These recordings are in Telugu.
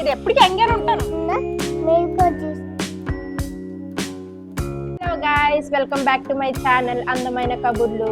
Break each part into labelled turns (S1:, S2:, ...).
S1: ఇది ఎప్పటికీ యంగ్గానే ఉంటాను. Hello guys, welcome back to my channel అందమైన కబుర్లు.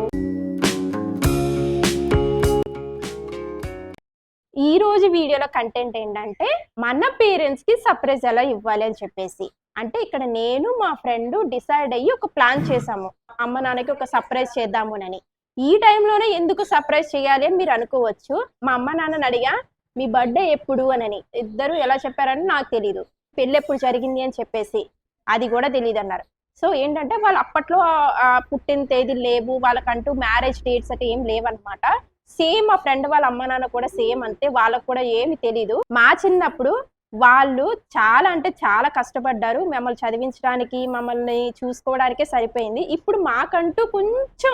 S1: ఈ రోజు వీడియోలో కంటెంట్ ఏంటంటే మన పేరెంట్స్ కి సర్ప్రైజ్ ఎలా ఇవ్వాలి అని చెప్పేసి. అంటే ఇక్కడ నేను మా ఫ్రెండ్ డిసైడ్ అయ్యి ఒక ప్లాన్ చేసాము, అమ్మ నాన్నకి ఒక సర్ప్రైజ్ చేద్దామునని. ఈ టైంలోనే ఎందుకు సర్ప్రైజ్ చేయాలి అని మీరు అనుకోవచ్చు. మా అమ్మ నాన్నని అడిగా మీ బర్త్డే ఎప్పుడు అని, ఇద్దరు ఎలా చెప్పారని నాకు తెలీదు. పెళ్ళి ఎప్పుడు జరిగింది అని చెప్పేసి అది కూడా తెలియదు అన్నారు. సో ఏంటంటే వాళ్ళు అప్పట్లో పుట్టిన తేదీలు లేవు, వాళ్ళకంటూ మ్యారేజ్ డేట్స్ అంటే ఏం లేవన్నమాట. సేమ్ మా ఫ్రెండ్ వాళ్ళ అమ్మ నాన్న కూడా సేమ్ అంతే, వాళ్ళకు కూడా ఏమి తెలీదు. మా చిన్నప్పుడు వాళ్ళు చాలా అంటే చాలా కష్టపడ్డారు, మమ్మల్ని చదివించడానికి మమ్మల్ని చూసుకోవడానికే సరిపోయింది. ఇప్పుడు మాకంటూ కొంచెం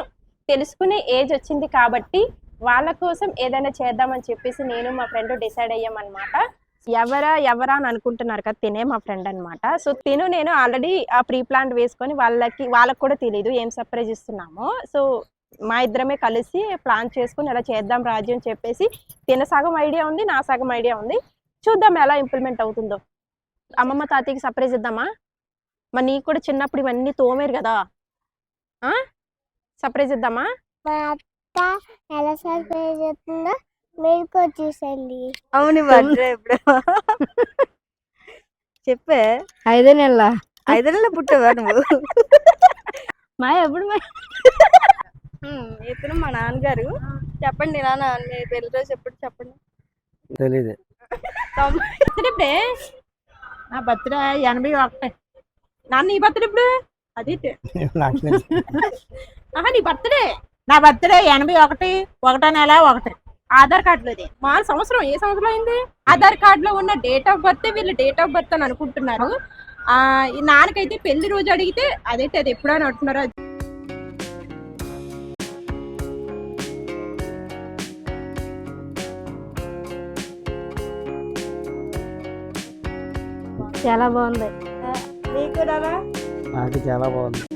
S1: తెలుసుకునే ఏజ్ వచ్చింది కాబట్టి వాళ్ళ కోసం ఏదైనా చేద్దామని చెప్పేసి నేను మా ఫ్రెండ్ డిసైడ్ అయ్యామన్నమాట. ఎవరా అని అనుకుంటున్నారు కదా, తినే మా ఫ్రెండ్ అనమాట. సో నేను ఆల్రెడీ ఆ ప్రీ ప్లాన్ వేసుకొని వాళ్ళకి కూడా తెలియదు ఏం సర్ప్రైజ్ ఇస్తున్నామో. సో మా ఇద్దరమే కలిసి ప్లాన్ చేసుకుని ఎలా చేద్దాం రాజు అని చెప్పేసి, తిన సగం ఐడియా ఉంది, నా సగం ఐడియా ఉంది. చూద్దాం ఎలా ఇంప్లిమెంట్ అవుతుందో. అమ్మమ్మ తాతయ్యకి సర్ప్రైజ్ ఇద్దామా? మరి నీకు కూడా చిన్నప్పుడు ఇవన్నీ తోమేరు కదా, సర్ప్రైజ్ ఇద్దామా?
S2: ఎలా సర్ప్రైజ్ అవుతుందో మీరు కూడా చూసండి.
S3: అవును బర్త్డే ఎప్పుడు చెప్పే?
S2: 5 నెలల
S3: పుట్టావా నువ్వు?
S2: మా ఎప్పుడు
S3: ఇతను మా నాన్నగారు. చెప్పండి నాన్న, మీ పెళ్లి రోజు ఎప్పుడు చెప్పండి.
S4: తెలీదు.
S1: నా బర్త్డే 81. నాన్న నీ బర్త్డే ఇప్పుడు? అది నీ బర్త్డే? నా బర్త్డే 81, 1వ నెల 1. ఆధార్ కార్డులోది మా సంవత్సరం ఏ సంవత్సరం అయింది? ఆధార్ కార్డులో ఉన్న డేట్ ఆఫ్ బర్త్ వీళ్ళు డేట్ ఆఫ్ బర్త్ అని అనుకుంటున్నారు. నాన్నకైతే పెళ్లి రోజు అడిగితే అదైతే అది ఎప్పుడో అని అంటున్నారు.
S2: చాలా బాగుంది.
S3: నీకు
S4: నాకు చాలా బాగుంది.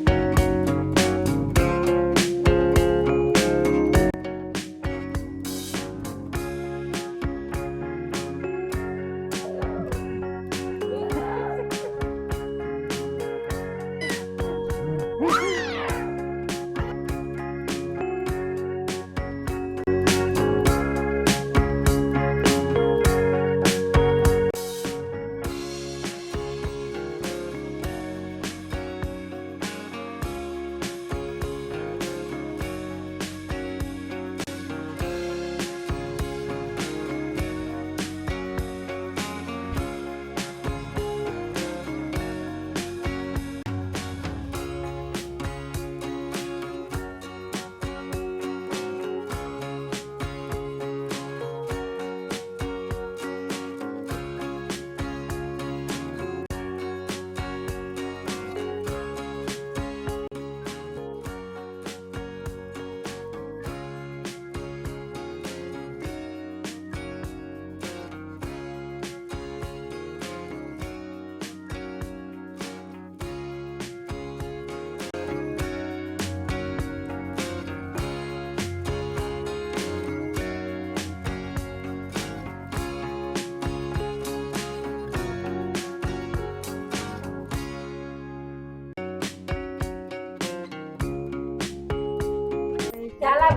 S2: చాలా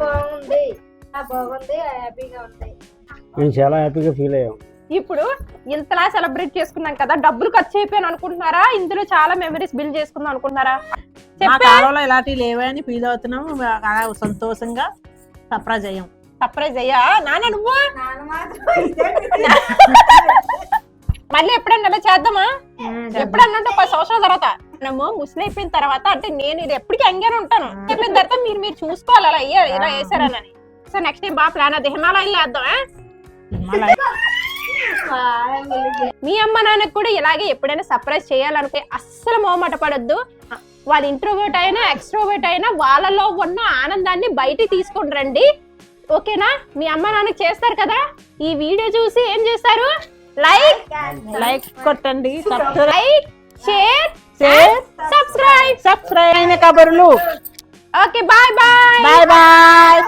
S2: బాగుంది, హ్యాపీగా ఉంది.
S4: నేను చాలా హ్యాపీగా ఫీల్ అయ్యాం.
S1: ఇప్పుడు ఇంతలా సెలబ్రేట్ చేసుకున్నాం కదా, డబ్బులు ఖర్చు అయిపోయాను అనుకుంటున్నారా? ఇందులో చాలా మెమరీస్ బిల్డ్ చేసుకుందాం అనుకుంటున్నారా?
S5: మా కాలంలో ఇలాంటివి లేవని ఫీల్ అవుతున్నాము. అలా సంతోషంగా సర్ప్రైజ్ అయ్యాం.
S1: సర్ప్రైజ్ అయ్యా నాన్న నువ్వు? మళ్ళీ ఎప్పుడన్నా అలా చేద్దామా? ఎప్పుడన్నా 10 సంవత్సరాల తర్వాత మనము ముసలి అయిపోయిన తర్వాత, అంటే నేను ఇది ఎప్పటికీ యంగ్గానే ఉంటాను. అయిపోయిన తర్వాత మీరు చూసుకోవాలి అలా ఇలా వేసారని. సో నెక్స్ట్ టైం బాగా ప్లాన్ అది హిమాలయం వేద్దాం. మీ అమ్మ నాన్నకు కూడా ఇలాగే ఎప్పుడైనా సర్ప్రైజ్ చేయాలనుకుంటే అస్సలు మొహమాట పడొద్దు. వాళ్ళ ఇంట్రోవర్ట్ అయినా ఎక్స్ట్రోవర్ట్ అయినా వాళ్ళలో ఉన్న ఆనందాన్ని బయటికి తీసుకొని రండి. ఓకేనా? మీ అమ్మ నాన్నకు చేస్తారు కదా, ఈ వీడియో చూసి ఏం చేస్తారు? లైక్
S5: కొట్టండి,
S1: లైక్, షేర్, సబ్స్క్రైబ్
S5: అయిన కబుర్లు.
S1: Okay, bye bye.
S5: Bye bye.